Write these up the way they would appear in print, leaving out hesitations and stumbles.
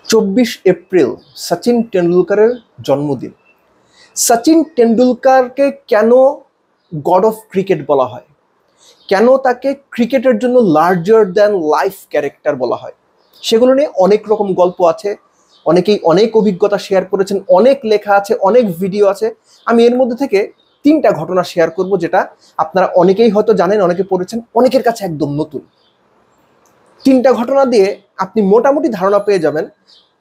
24 April Sachin টেন্ডুলকারের জন্মদিন। সচিন টেন্ডুলকারকে কেন god of cricket বলা হয়, কেন তাকে ক্রিকেটের জন্য লার্জার দ্যান লাইফ ক্যারেক্টার বলা হয়, সেগুলো নিয়ে অনেক রকম গল্প আছে, অনেকেই অনেক অভিজ্ঞতা শেয়ার করেছেন, অনেক লেখা আছে, অনেক ভিডিও আছে। আমি এর মধ্যে থেকে 3টা ঘটনা শেয়ার করব, যেটা আপনারা অনেকেই হয়তো জানেন, অনেকে পড়েছেন, অনেকের কাছে একদম নতুন। 3টা ঘটনা দিয়ে আপনি মোটামুটি ধারণা পেয়ে যাবেন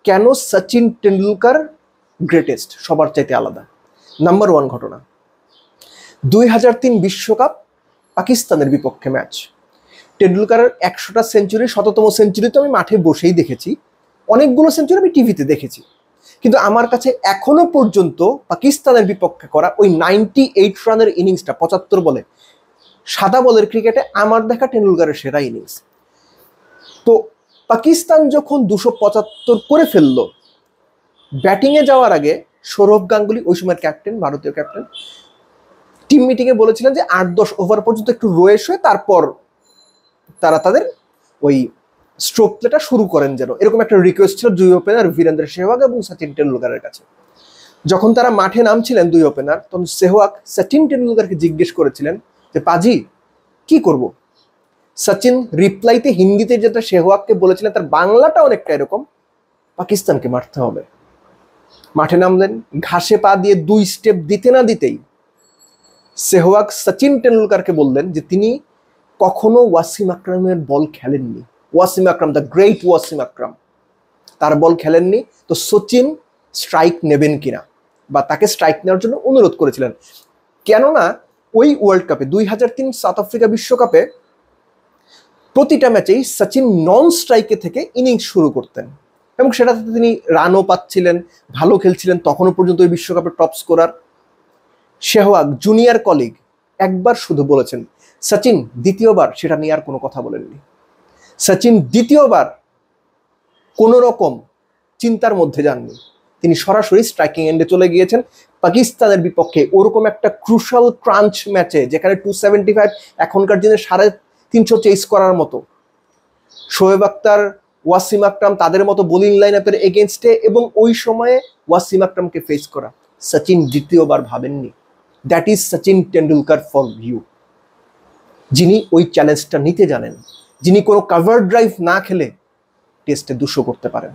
কেন সচিন টেন্ডুলকার গ্রেটেস্ট, সবার চাইতে আলাদা। নাম্বার 1 ঘটনা, 2003 বিশ্বকাপ পাকিস্তানের বিপক্ষে ম্যাচ। টেন্ডুলকারের 100টা সেঞ্চুরি, 100তম সেঞ্চুরি তো আমি মাঠে বসেই দেখেছি, অনেকগুলো সেঞ্চুরি আমি টিভিতে দেখেছি, কিন্তু আমার কাছে এখনো পর্যন্ত পাকিস্তানের বিপক্ষে করা ওই 98 রানের ইনিংসটা, 75 বলে, সাদা বলের ক্রিকেটে আমার দেখা টেন্ডুলকারের সেরা ইনিংস। তো পাকিস্তান যখন 275 করে ফেললো, ব্যাটিংয়ে যাওয়ার আগে সৌরভ গাঙ্গুলি, ওই সময়ের ক্যাপ্টেন, ভারতীয় ক্যাপ্টেন, টিম মিটিংয়ে বলেছিলেন যে 8-10 ওভার পর্যন্ত একটু রয়েস হয়ে তারপর তারা তাদের ওই স্ট্রোক প্লেটা শুরু করেন, যেন এরকম একটা রিকোয়েস্ট ছিল দুই ওপেনার বীরেন্দ্র সেহওয়াগ এবং সচিন টেন্ডুলকারের কাছে। যখন তারা মাঠে নামছিলেন দুই ওপেনার, তখন সেহওয়াগ সচিন টেন্ডুলকারকে জিজ্ঞেস করেছিলেন যে পাজি কি করব। সচিন রিপ্লাইতে হিন্দিতে যেটা সেহওয়াগকে বলেছিলেন, তার বাংলাটা অনেকটা এরকম, পাকিস্তানকে মারতে হবে। মাঠে নামলেন, ঘাসে পা দিয়ে 2 স্টেপ দিতে না দিতেই সেহওয়াগ সচিন টেন্ডুলকারকে বললেন যে তিনি কখনো ওয়াসিম আকরামের বল খেলেননি, ওয়াসিম আকরাম, দ্য গ্রেট ওয়াসিম আকরাম, তার বল খেলেননি, তো সচিন স্ট্রাইক নেবেন কিনা, বা তাকে স্ট্রাইক নেওয়ার জন্য অনুরোধ করেছিলেন। কেননা ওই ওয়ার্ল্ড কাপে 2003 সাউথ আফ্রিকা বিশ্বকাপে প্রতিটা ম্যাচেই সচিন নন স্ট্রাইকে থেকে ইনিংস শুরু করতেন, এবং সেটাতে তিনি রানও পাচ্ছিলেন, ভালো খেলছিলেন, তখনও পর্যন্ত ওই বিশ্বকাপে top scorer. Sehwag junior colleague একবার শুধু বলেছেন, সচিন দ্বিতীয়বার সেটা নিয়ে আর কোনো কথা বলেননি। সচিন দ্বিতীয়বার কোনো রকম চিন্তার মধ্যে যাননি, তিনি সরাসরি স্ট্রাইকিং এন্ডে চলে গিয়েছেন। পাকিস্তানের বিপক্ষে ওরকম একটা ক্রুশাল ক্রাঞ্চ ম্যাচে, যেখানে 275 এখনকার দিনে 350 চেস করার মতো, শোয়েব আক্তার, ওয়াসিম আকরাম তাদের মতো বোলিং লাইন আপের এগেনস্টে, এবং ওই সময়ে ওয়াসিম আকরামকে ফেস করা, সচিন দ্বিতীয়বার ভাবেননি। That is Sachin Tendulkar for you, যিনি ওই চ্যালেঞ্জটা নিতে জানেন, যিনি কোনো কভার ড্রাইভ না খেলে টেস্টে 200 করতে পারেন।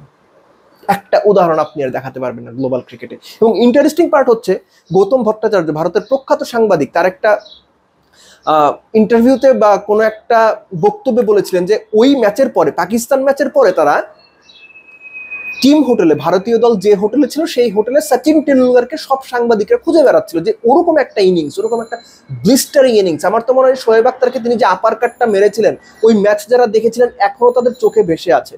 একটা উদাহরণ আপনি আর দেখাতে পারবেন না গ্লোবাল ক্রিকেটে। এবং ইন্টারেস্টিং পার্ট হচ্ছে, গৌতম ভট্টাচার্য, ভারতের প্রখ্যাত সাংবাদিক, তার একটা ইন্টারভিউতে বা কোনো একটা বক্তব্যে বলেছিলেন যে ওই ম্যাচের পরে, পাকিস্তান ম্যাচের পরে, তারা টিম হোটেলে, ভারতীয় দল যে হোটেলে ছিল সেই হোটেলে সচিন টেন্ডুলকারকে সব সাংবাদিকরা খুঁজে বেড়াচ্ছিল, যে ওরকম একটা ইনিংস, ওরকম একটা ব্লিস্টারিং ইনিংস। আমার তো মনে হয় শোয়েব আক্তারকে তিনি যে আপার কাটটা মেরেছিলেন, ওই ম্যাচ যারা দেখেছিলেন এখনো তাদের চোখে ভেসে আছে।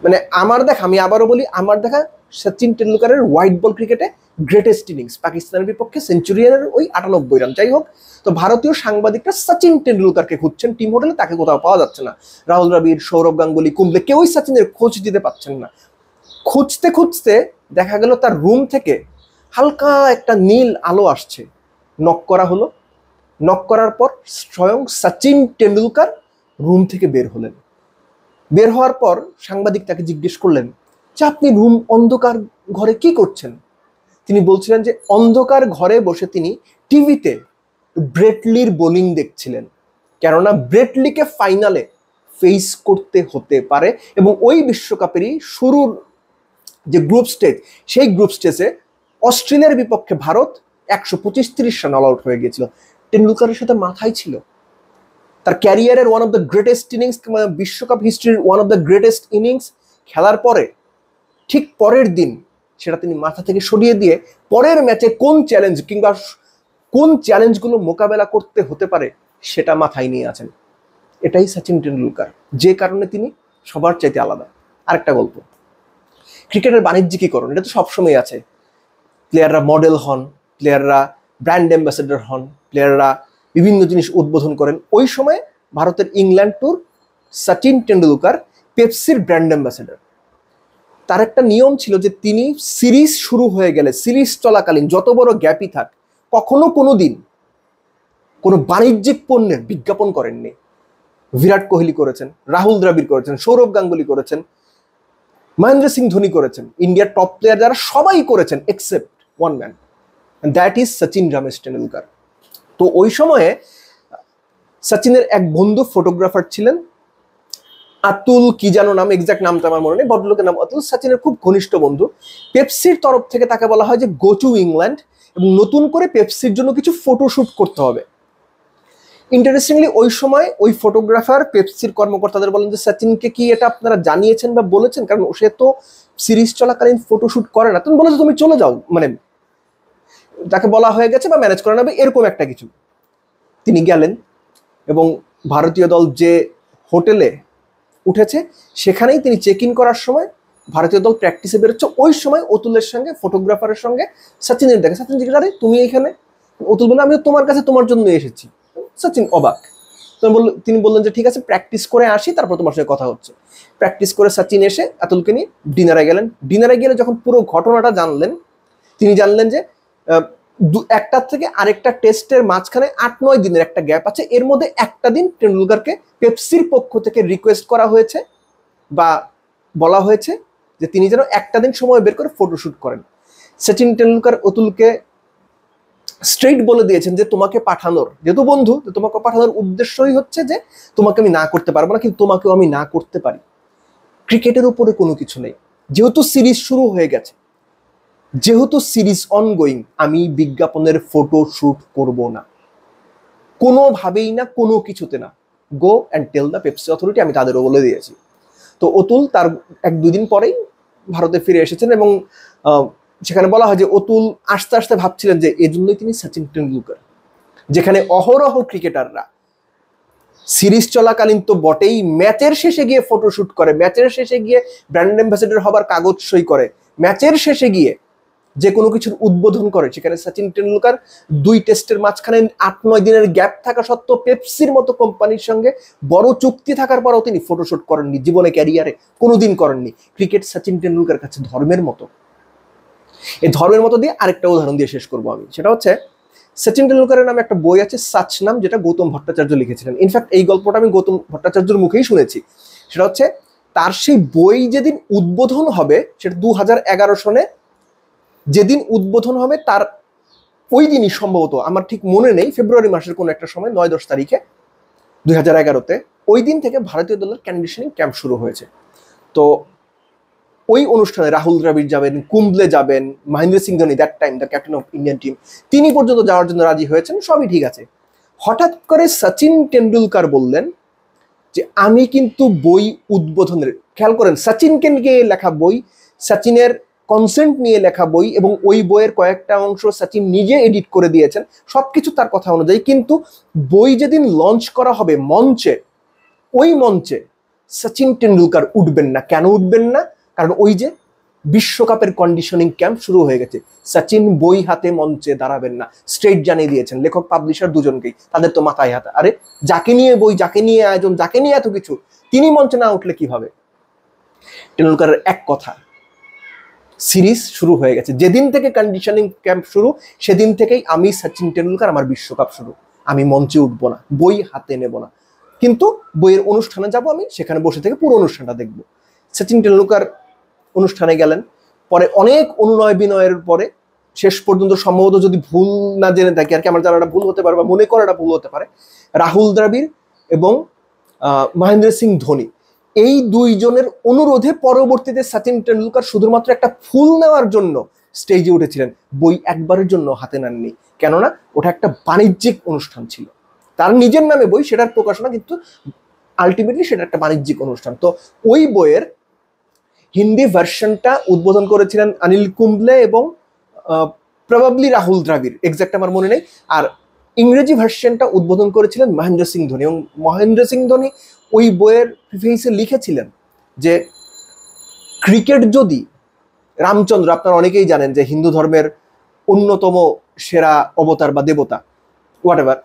মানে আমার দেখা, আমি আবারও বলি, আমার দেখা সচিন টেন্ডুলকারের হোয়াইট বল ক্রিকেটে গ্রেটেস্ট ইনিংস, পাকিস্তানের বিপক্ষে সেঞ্চুরিয়ানের ওই 98 রান। যাই হোক, তো ভারতীয় সাংবাদিকরা সচিন টেন্ডুলকারকে খুঁজছেন টিম হোটেলে, তাকে কোথাও পাওয়া যাচ্ছে না। রাহুল দ্রাবিড়, সৌরভ গাঙ্গুলি, কুম্বলে কেউই সচিনের খোঁজ দিতে পারছেন না। খুঁজতে খুঁজতে দেখা গেল তার রুম থেকে হালকা একটা নীল আলো আসছে। নক করা হলো, নক করার পর স্বয়ং সচিন টেন্ডুলকার রুম থেকে বের হলেন। বের হওয়ার পর সাংবাদিক তাকে জিজ্ঞেস করলেন যে আপনি রুম অন্ধকার ঘরে কি করছেন। তিনি বলছিলেন যে অন্ধকার ঘরে বসে তিনি টিভিতে ব্রেট লির বোলিং দেখছিলেন, কেননা ব্রেট লিকে ফাইনালে ফেস করতে হতে পারে, এবং ওই বিশ্বকাপেরই শুরুর যে গ্রুপ স্টেজ, সেই গ্রুপ স্টেজে অস্ট্রেলিয়ার বিপক্ষে ভারত 125-30 রান অল আউট হয়ে গিয়েছিল। টেন্ডুলকারের সাথে মাথায় ছিল তার ক্যারিয়ারের one of the greatest innings, বিশ্বকাপ হিস্ট্রির one of the greatest innings খেলার পরে ঠিক পরের দিন সেটা তিনি মাথা থেকে সরিয়ে দিয়ে পরের ম্যাচে কোন চ্যালেঞ্জ কিংবা কোন চ্যালেঞ্জগুলো মোকাবেলা করতে হতে পারে সেটা মাথায় নিয়ে আছেন। এটাই সচিন টেন্ডুলকার, যে কারণে তিনি সবার চাইতে আলাদা। আরেকটা গল্প, ক্রিকেটের বাণিজ্যিকীকরণ, এটা তো সবসময় আছে। প্লেয়াররা মডেল হন, প্লেয়াররা ব্র্যান্ড অ্যাম্বাসেডর হন, প্লেয়াররা বিভিন্ন জিনিস উদ্বোধন করেন। ওই সময় ভারতের ইংল্যান্ড ট্যুর, সচিন টেন্ডুলকার পেপসির ব্র্যান্ড অ্যাম্বাসেডর। তার একটা নিয়ম ছিল যে তিনি সিরিজ শুরু হয়ে গেলে, সিরিজ চলাকালীন যত বড় গ্যাপই থাক, কখনো কোনো দিন কোনো বাণিজ্যিক পণ্যের বিজ্ঞাপন করেননি। বিরাট কোহলি করেছেন, রাহুল দ্রাবিড় করেছেন, সৌরভ গাঙ্গুলি করেছেন, মহেন্দ্র সিং ধোনি করেছেন, ইন্ডিয়ার টপ প্লেয়ার যারা সবাই করেছেন except one man, that is Sachin Ramesh Tendulkar. তো ওই সময়ে সচিনের এক বন্ধু ফটোগ্রাফার ছিলেন, আতুল কি যেন নাম, এক্সাক্ট নামটা আমার মনে নেই, ভদ্রলোকের নাম আতুল, সচিনের খুব ঘনিষ্ঠ বন্ধু। পেপসির তরফ থেকে তাকে বলা হয় যে গো টু ইংল্যান্ড এবং নতুন করে পেপসির জন্য কিছু ফটোশুট করতে হবে। ইন্টারেস্টিংলি ওই সময় ওই ফটোগ্রাফার পেপসির কর্মকর্তাদের বলেন যে সচিনকে কি এটা আপনারা জানিয়েছেন বা বলেছেন, কারণ সে তো সিরিজ চলাকালীন ফটোশুট করে না। তুমি বলেছো তুমি চলে যাও, মানে তাকে বলা হয়ে গেছে বা ম্যানেজ করে নেবে এরকম একটা কিছু। তিনি গেলেন এবং ভারতীয় দল যে হোটেলে উঠেছে সেখানেই তিনি চেক ইন করার সময় ভারতীয় দল প্র্যাকটিসে বেরোচ্ছে, ওই সময় অতুলের সঙ্গে ফটোগ্রাফারের সঙ্গে সচিনের দেখা। সচিন জিজ্ঞাসা করে তুমি এখানে? অতুল বললেন আমি তোমার কাছে তোমার জন্য এসেছি। সচিন অবাক। তিনি বললেন যে ঠিক আছে প্র্যাকটিস করে আসি, তারপর তোমার সঙ্গে কথা হচ্ছে। প্র্যাকটিস করে সচিন এসে আতুলকে নিয়ে ডিনারে গেলেন। ডিনারে গেলে যখন পুরো ঘটনাটা জানলেন, তিনি জানলেন যে একটা থেকে আরেকটা টেস্টের মাঝখানে 8-9 দিনের একটা গ্যাপ আছে, এর মধ্যে একটা দিন টেন্ডুলকারকে পেপসির পক্ষ থেকে রিকোয়েস্ট করা হয়েছে বা বলা হয়েছে যে তিনি যেন একটা দিন সময় বের করে ফটোশুট করেন। সচিন টেন্ডুলকার অতুলকে স্ট্রেইট বলে দিয়েছেন যে তোমাকে পাঠানোর, যেহেতু বন্ধু, তোমাকে পাঠানোর উদ্দেশ্যই হচ্ছে যে তোমাকে আমি না করতে পারবো না, কিন্তু তোমাকেও আমি না করতে পারি। ক্রিকেটের উপরে কোনো কিছু নেই, যেহেতু সিরিজ শুরু হয়ে গেছে, যেহেতু সিরিজ অনগোয়িং, আমি বিজ্ঞাপনের ফটো শুট করব না, কোনোভাবেই না, কোনো কিছুতে না। Go and tell the Pepsi authority, আমি তাদেরও বলে দিয়েছি। তো অতুল তার 1-2 দিন পরেই ভারতে ফিরে এসেছেন এবং সেখানে বলা হয় যে অতুল আস্তে আস্তে ভাবছিলেন যে এজন্যই তিনি সচিন টেন্ডুলকার, যেখানে অহরহ ক্রিকেটাররা সিরিজ চলাকালীন তো বটেই, ম্যাচের শেষে গিয়ে ফটোশুট করে, ম্যাচের শেষে গিয়ে ব্র্যান্ড অ্যাম্বাসেডর হবার কাগজ সই করে, ম্যাচের শেষে গিয়ে যে কোনো কিছুর উদ্বোধন করে, সেখানে সচিন টেন্ডুলকার 2 টেস্টের মাঝখানে 8-9 দিনের গ্যাপ থাকা সত্ত্বেও পেপসির মতো কোম্পানির সঙ্গে বড় চুক্তি থাকার পরও তিনি ফটোশুট করেননি, জীবনে ক্যারিয়ারে কোনোদিন করেননি। ক্রিকেট সচিন টেন্ডুলকার কাছে ধর্মের মতো। এই ধর্মের মতো দিয়ে আরেকটা উদাহরণ দিয়ে শেষ করবো আমি, সেটা হচ্ছে সচিন টেন্ডুলকারের নামে একটা বই আছে সাচ নাম, যেটা গৌতম ভট্টাচার্য লিখেছিলেন। ইনফ্যাক্ট এই গল্পটা আমি গৌতম ভট্টাচার্যের মুখেই শুনেছি। সেটা হচ্ছে তার সেই বই যেদিন উদ্বোধন হবে, সেটা 2011 সনে যেদিন উদ্বোধন হবে তার ওই দিনই সম্ভবত, আমার ঠিক মনে নেই, ফেব্রুয়ারি মাসের কোনো একটা সময় 9-10 তারিখে 2011-তে, ওই দিন থেকে ভারতীয় দলের কন্ডিশনিং ক্যাম্প শুরু হয়েছে। তো ওই অনুষ্ঠানে রাহুল দ্রাবিড় যাবেন, কুম্বলে যাবেন, Mahendra Singh Dhoni, that time the captain of Indian team, তিনি পর্যন্ত যাওয়ার জন্য রাজি হয়েছেন, সবই ঠিক আছে। হঠাৎ করে সচিন টেন্ডুলকার বললেন যে আমি কিন্তু বই উদ্বোধনের, খেয়াল করেন সচিনকে নিয়ে লেখা বই, সচিনের কনসেন্ট নিয়ে লেখা বই, এবং ওই বইয়ের কয়েকটা অংশ সচিন নিজে এডিট করে দিয়েছেন, সবকিছু তার কথা অনুযায়ী। কিন্তু বই যেদিন লঞ্চ করা হবে মঞ্চে, ওই মঞ্চে সচিন টেন্ডুলকার উঠবেন না। কেন উঠবেন না? কারণ ওই যে বিশ্বকাপের কন্ডিশনিং ক্যাম্প শুরু হয়ে গেছে, সচিন বই হাতে মঞ্চে দাঁড়াবেন না, স্ট্রেট জানিয়ে দিয়েছেন লেখক পাবলিশার দুজনকেই। তাদের তো মাথায় হাতে, আরে যাকে নিয়ে বই, যাকে নিয়ে আয়োজন, যাকে নিয়ে এত কিছু, তিনি মঞ্চে না উঠলে কিভাবে? টেন্ডুলকারের এক কথা, সিরিজ শুরু হয়ে গেছে, যেদিন থেকে কন্ডিশনিং ক্যাম্প শুরু সেদিন থেকেই আমি সচিন টেন্ডুলকার, আমার বিশ্বকাপ শুরু, আমি মঞ্চে উঠবো না, বই হাতে নেব না, কিন্তু বইয়ের অনুষ্ঠানে যাব, আমি সেখানে বসে থেকে পুরো অনুষ্ঠানটা দেখব। সচিন টেন্ডুলকার অনুষ্ঠানে গেলেন, পরে অনেক অনুনয় বিনয়ের পরে শেষ পর্যন্ত, সম্ভবত যদি ভুল না জেনে থাকি আর কি, আমার জানাটা ভুল হতে পারে বা মনে করাটা ভুল হতে পারে, রাহুল দ্রাবিড় এবং মহেন্দ্র সিং ধোনি, এই 2 জনের অনুরোধে পরবর্তীতে সচিন টেন্ডুলকার শুধুমাত্র একটা ফুল নেওয়ার জন্য স্টেজে উঠেছিলেন, বই একবারের জন্য হাতে নেননি। কেননা ওটা একটা বাণিজ্যিক অনুষ্ঠান ছিল, তার নিজের নামে বই, সেটার প্রকাশনা, কিন্তু আলটিমেটলি সেটা একটা বাণিজ্যিক অনুষ্ঠান। তো ওই বইয়ের হিন্দি ভার্সনটা উদ্বোধন করেছিলেন অনিল কুম্বলে এবং প্রবাবলি রাহুল দ্রাবিড়, এক্সাক্ট আমার মনে নেই। আর ইংরেজি ভার্সনটা উদ্বোধন করেছিলেন মহেন্দ্র সিং ধোনি, এবং মহেন্দ্র সিং ধোনি ওই বইয়ের প্রিফেসে লিখেছিলেন যে ক্রিকেট যদি রামচন্দ্র, আপনারা অনেকেই জানেন যে হিন্দু ধর্মের অন্যতম সেরা অবতার বা দেবতা হোয়াটএভার,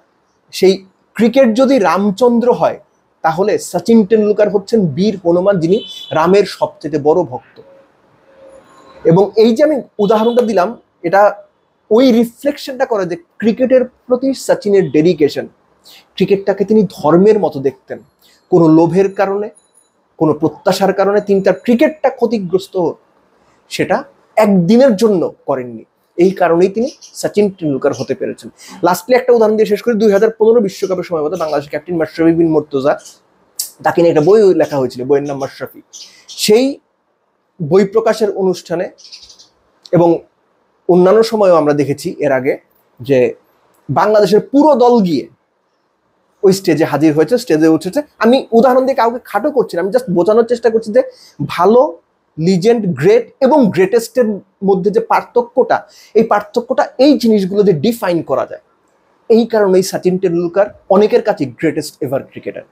সেই ক্রিকেট যদি রামচন্দ্র হয়, তাহলে সচিন টেন্ডুলকার হচ্ছেন বীর হনুমান, যিনি রামের সবচেয়ে বড় ভক্ত। এবং এই যে আমি উদাহরণটা দিলাম, এটা ওই রিফ্লেকশনটা করে যে ক্রিকেটের প্রতি সচিনের ডেডিকেশন, ক্রিকেটটাকে তিনি ধর্মের মতো দেখতেন, কোনো লোভের কারণে, কোনো প্রত্যাশার কারণে তিনি তার ক্রিকেটটা ক্ষতিগ্রস্ত হোক সেটা একদিনের জন্য করেননি। এই কারণেই তিনি সচিন টেন্ডুলকার হতে পেরেছেন। লাস্টলি একটা উদাহরণ দিয়ে শেষ করি। 2015 বিশ্বকাপের সময় মতো বাংলাদেশের ক্যাপ্টেন মাশরাফি বিন মুর্তজা, তাকে নিয়ে একটা বই লেখা হয়েছিল, বইয়ের নাম মাশরাফি। সেই বই প্রকাশের অনুষ্ঠানে এবং অন্যান্য সময়ও আমরা দেখেছি এর আগে যে বাংলাদেশের পুরো দল গিয়ে ওই স্টেজে হাজির হয়েছে, স্টেজে উঠেছে। আমি উদাহরণ দিয়ে কাউকে খাটো করছি না, আমি জাস্ট বোঝানোর চেষ্টা করছি যে ভালো, লিজেন্ড, গ্রেট এবং গ্রেটেস্টের মধ্যে যে পার্থক্যটা, এই পার্থক্যটা এই জিনিসগুলো দিয়ে ডিফাইন করা যায়। এই কারণেই সচিন টেন্ডুলকার অনেকের কাছে গ্রেটেস্ট এভার ক্রিকেটার।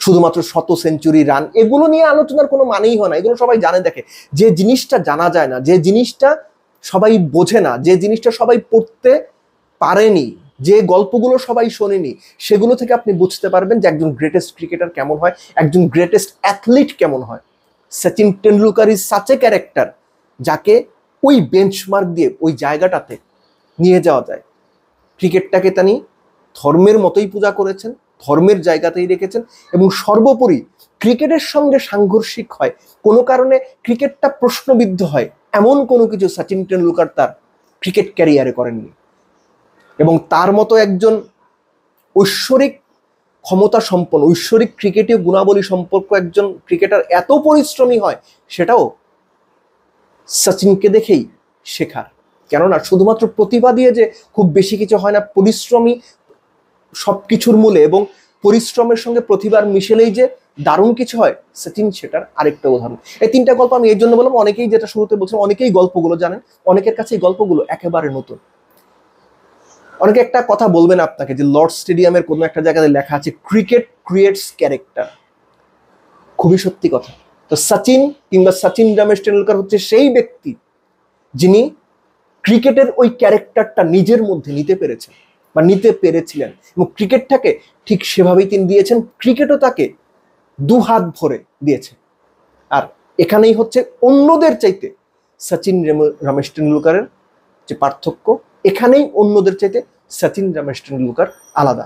শুধুমাত্র 100 সেঞ্চুরি, রান এগুলো নিয়ে আলোচনার কোনো মানেই হয় না। এগুলো সবাই জানে। দেখে যে জিনিসটা জানা যায় না, যে জিনিসটা সবাই বোঝে না, যে জিনিসটা সবাই পড়তে পারেনি, যে গল্পগুলো সবাই শোনেনি, সেগুলো থেকে আপনি বুঝতে পারবেন যে একজন গ্রেটেস্ট ক্রিকেটার কেমন হয়, একজন গ্রেটেস্ট অ্যাথলিট কেমন হয়। Sachin Tendulkar is such a character যাকে ওই বেঞ্চমার্ক দিয়ে ওই জায়গাটাতে নিয়ে যাওয়া যায়। ক্রিকেটটাকে তিনি ধর্মের মতোই পূজা করেছেন, ধর্মের জায়গাতেই রেখেছেন, এবং সর্বোপরি ক্রিকেটের সঙ্গে সাংঘর্ষিক হয়, কোনো কারণে ক্রিকেটটা প্রশ্নবিদ্ধ হয়, এমন কোনো কিছু সচিন টেন্ডুলকার তার ক্রিকেট ক্যারিয়ারে করেননি। এবং তার মতো একজন ঐশ্বরিক ক্ষমতা সম্পন্ন, ঐশ্বরিক ক্রিকেটীয় গুণাবলী সম্পর্ক একজন ক্রিকেটার এত পরিশ্রমী হয়, সেটাও সচিনকে দেখেই শেখার। কেননা শুধুমাত্র প্রতিভা দিয়ে যে খুব বেশি কিছু হয় না, পরিশ্রমী সবকিছুর মূলে, এবং পরিশ্রমের সঙ্গে প্রতিভার মিশেলেই যে দারুণ কিছু হয়, সচিন সেটার আরেকটা উদাহরণ। এই 3টা গল্প আমি এই জন্য বললাম, অনেকেই, যেটা শুরুতে বলছিলাম, অনেকেই গল্পগুলো জানেন, অনেকের কাছে এই গল্পগুলো একেবারে নতুন। অনেকে একটা কথা বলবেন আপনাকে যে লর্ড স্টেডিয়ামের কোনো একটা জায়গায় লেখা আছে ক্রিকেট ক্রিয়েটস ক্যারেক্টার। খুবই সত্যি কথা। তো সচিন কিংবা সচিন রমেশ টেন্ডুলকার হচ্ছে সেই ব্যক্তি যিনি ক্রিকেটের ওই ক্যারেক্টারটা নিজের মধ্যে নিতে পেরেছেন বা নিতে পেরেছিলেন, এবং ক্রিকেটটাকে ঠিক সেভাবেই তিনি দিয়েছেন, ক্রিকেটও তাকে 2 হাত ভরে দিয়েছে। আর এখানেই হচ্ছে অন্যদের চাইতে সচিন রমেশ টেন্ডুলকারের যে পার্থক্য, এখানেই অন্যদের চাইতে সচিন রমেশ টেন্ডুলকার আলাদা।